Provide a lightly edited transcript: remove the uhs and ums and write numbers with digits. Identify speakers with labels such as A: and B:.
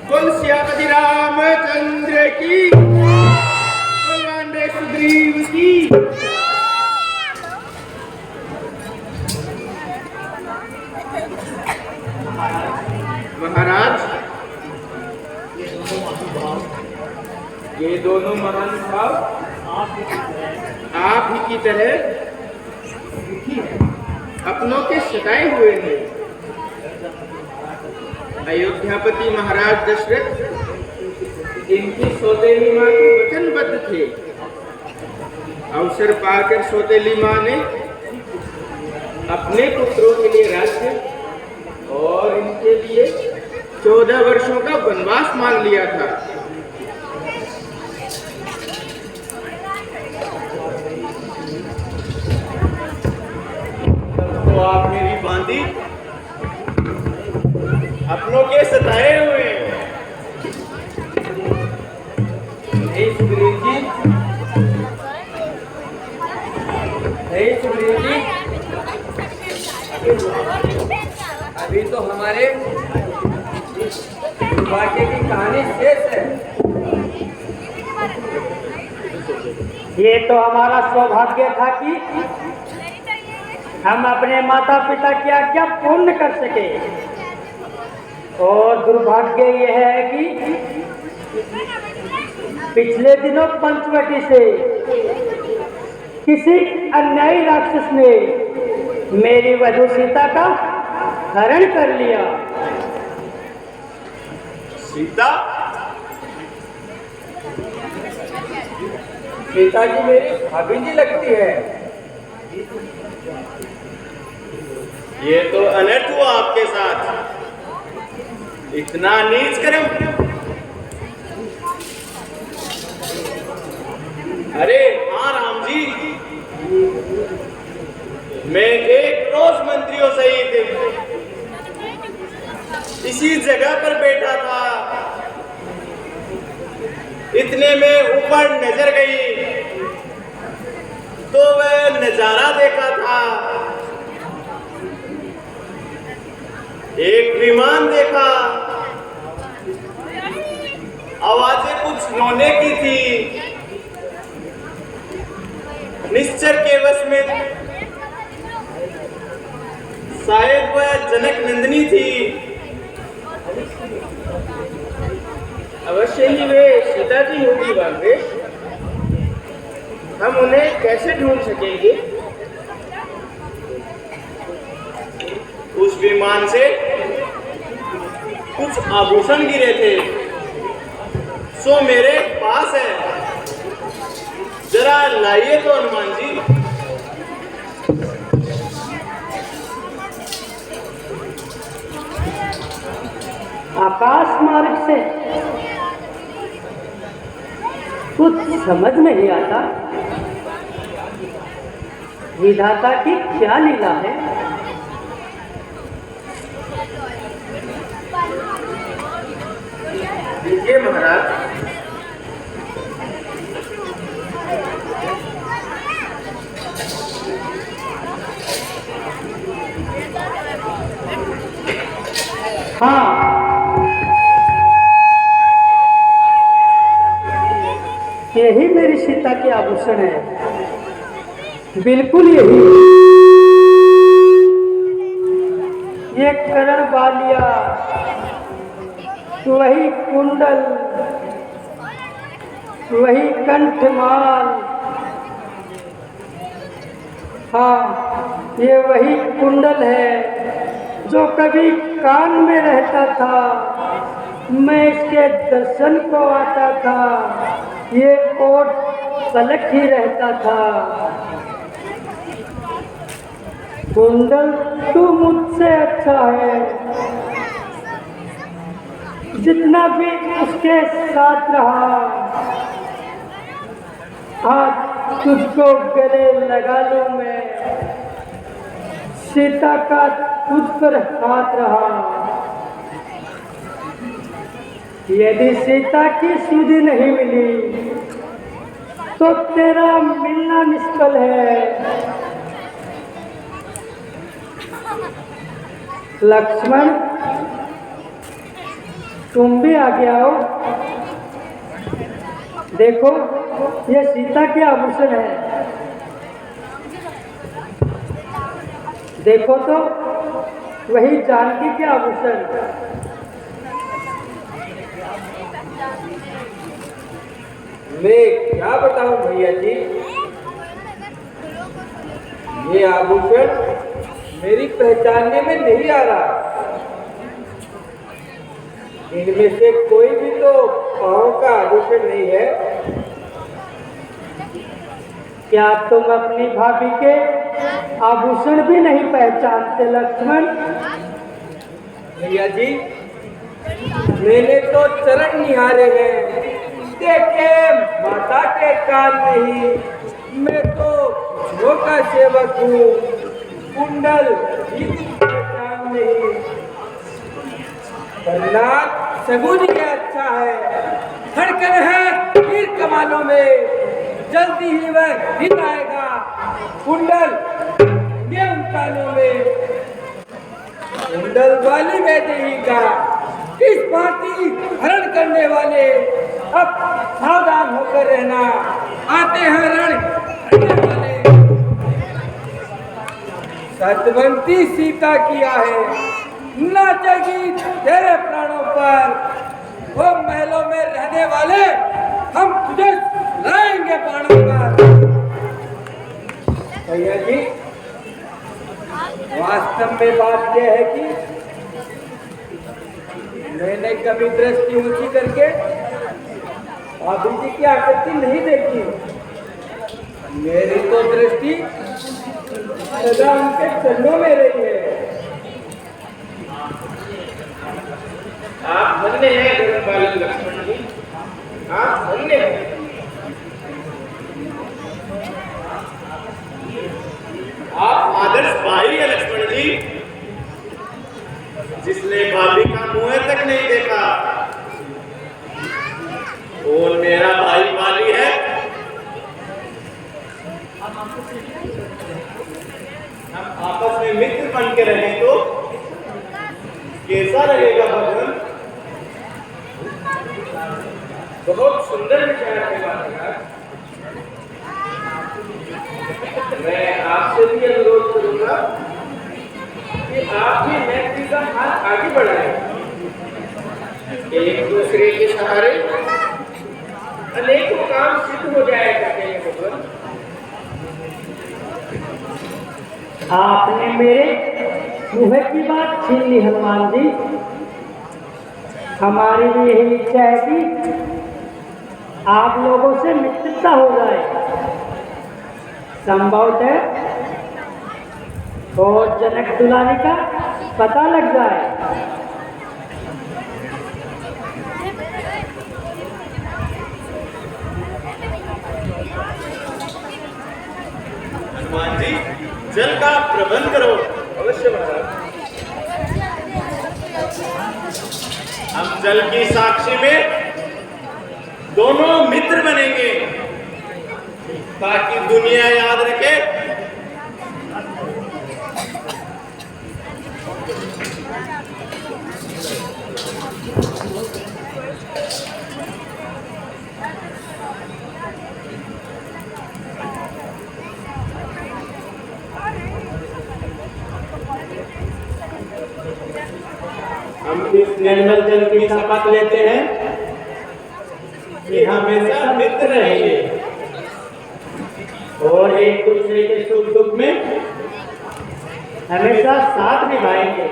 A: बोल सियापति रामचंद्र की, भगवान रे सुग्रीव की। महाराज, ये दोनों महान भाव आप ही की तरह अपनों के सताए हुए हैं। अयोध्यापति महाराज दशरथ इनकी सौतेली मां को वचनबद्ध थे। अवसर पाकर सौतेली मां ने अपने पुत्रों के लिए राज्य और इनके लिए 14 वर्षों का वनवास मांग लिया था।
B: तो आप मेरी बांधी अपनों के सताए हुए हैं।
A: नहीं सुग्रीव जी, नहीं सुग्रीव जी, अभी तो हमारे दुर्भाग्य की कहानी शेष है।
C: ये तो हमारा सौभाग्य था कि हम अपने माता पिता की आज्ञा पूर्ण कर सके, और दुर्भाग्य यह है कि पिछले दिनों पंचवटी से किसी अन्यायी राक्षस ने मेरी वधू सीता का हरण कर लिया।
B: सीता?
A: सीता जी मेरी भाभी जी लगती है।
B: ये तो अनर्थ हुआ आपके साथ। इतना नीच कर्म। अरे हाँ राम जी, मैं एक रोज मंत्रियों सहित इसी जगह पर बैठा था। इतने में ऊपर नजर गई तो वह नजारा देखा था। एक विमान देखा, आवाजें कुछ रोने की थी। निश्चर के वश में शायद वह जनक नंदिनी थी।
A: अवश्य ही वे सीता जी होगी बालवेश। हम उन्हें कैसे ढूंढ सकेंगे?
B: उस विमान से कुछ आभूषण गिरे थे, सो मेरे पास है। जरा लाइए तो हनुमान जी।
C: आकाश मार्ग से कुछ समझ नहीं आता। विधाता की क्या लीला है।
A: लीजिए महाराज।
C: हाँ, यही मेरी सीता के आभूषण है, बिल्कुल यही। ये करण बालिया, वही कुंडल, वही कंठमाल। हाँ, ये वही कुंडल है जो कभी कान में रहता था। मैं इसके दर्शन को आता था। ये कोट पलक ही रहता था। कुंडल तू मुझसे अच्छा है। जितना भी उसके साथ रहा, आज तुझको गले लगा लूं मैं। सीता का तुझ पर हाथ रहा। यदि सीता की सुधि नहीं मिली तो तेरा मिलना निष्फल है। लक्ष्मण, तुम भी आगे आओ। देखो ये सीता के आभूषण है। देखो तो वही जानकी के आभूषण।
A: मैं क्या बताऊं भैया जी, ये आभूषण मेरी पहचानने में नहीं आ रहा। इनमें से कोई भी तो पाँव का आभूषण नहीं है।
C: क्या तुम अपनी भाभी के आभूषण भी नहीं पहचानते लक्ष्मण?
A: भैया जी, मैंने तो चरण निहारे हैं, देखे माता के कान नहीं। मैं तो झो का सेवक हूँ, कुंडल भी पहचान नहीं। प्रहलाद सगुन ये अच्छा है, धड़कन है तीर कमानों में, जल्दी ही वह हिल आएगा। कुंडल ये उन कानों में, कुंडल वाली वैदेही का इस भांति हरण करने वाले अब सावधान होकर रहना, आते हैं रण करने वाले। सतवंती सीता किया है, नाचेगी तेरे प्राणों पर। वो महलों में रहने वाले हम तुझे लाएंगे बाणों पर। भैया जी, वास्तव में बात यह है कि मैंने कभी दृष्टि ऊंची करके भाभी जी की आकृति नहीं देखी। मेरी तो दृष्टि सदा उनके चरणों में रही है। आप धन्य हैं धर्मपाल लक्ष्मण जी, आप धन्य हैं।
B: आप आदर्श भाई है लक्ष्मण जी, जिसने भाभी का मुंह तक नहीं देखा। और मेरा भाई बाली है, हम आपस में मित्र बन के रहे तो कैसा रहेगा भगवान?
A: बहुत सुंदर विचार है बात। मैं आपसे भी अनुरोध करूंगा कि आप भी मैत्री का हाथ आगे बढ़ाएं। एक दूसरे के सहारे अनेकों काम सिद्ध हो जाएगा।
C: आपने मेरे मुँह की बात छीन ली हनुमान जी। हमारी भी यही इच्छा है कि आप लोगों से मित्रता हो जाए। संभव है और जनक दुलारी का पता लग जाए।
B: हनुमान जी, जल का प्रबंध करो।
A: अवश्य महाराज।
B: हम जल की साक्षी में दोनों मित्र बनेंगे, ताकि दुनिया याद रखे हम इस निर्मल जल की शपथ लेते हैं कि हमेशा मित्र रहेंगे और एक दूसरे के सुख दुख में
C: हमेशा साथ निभाएंगे।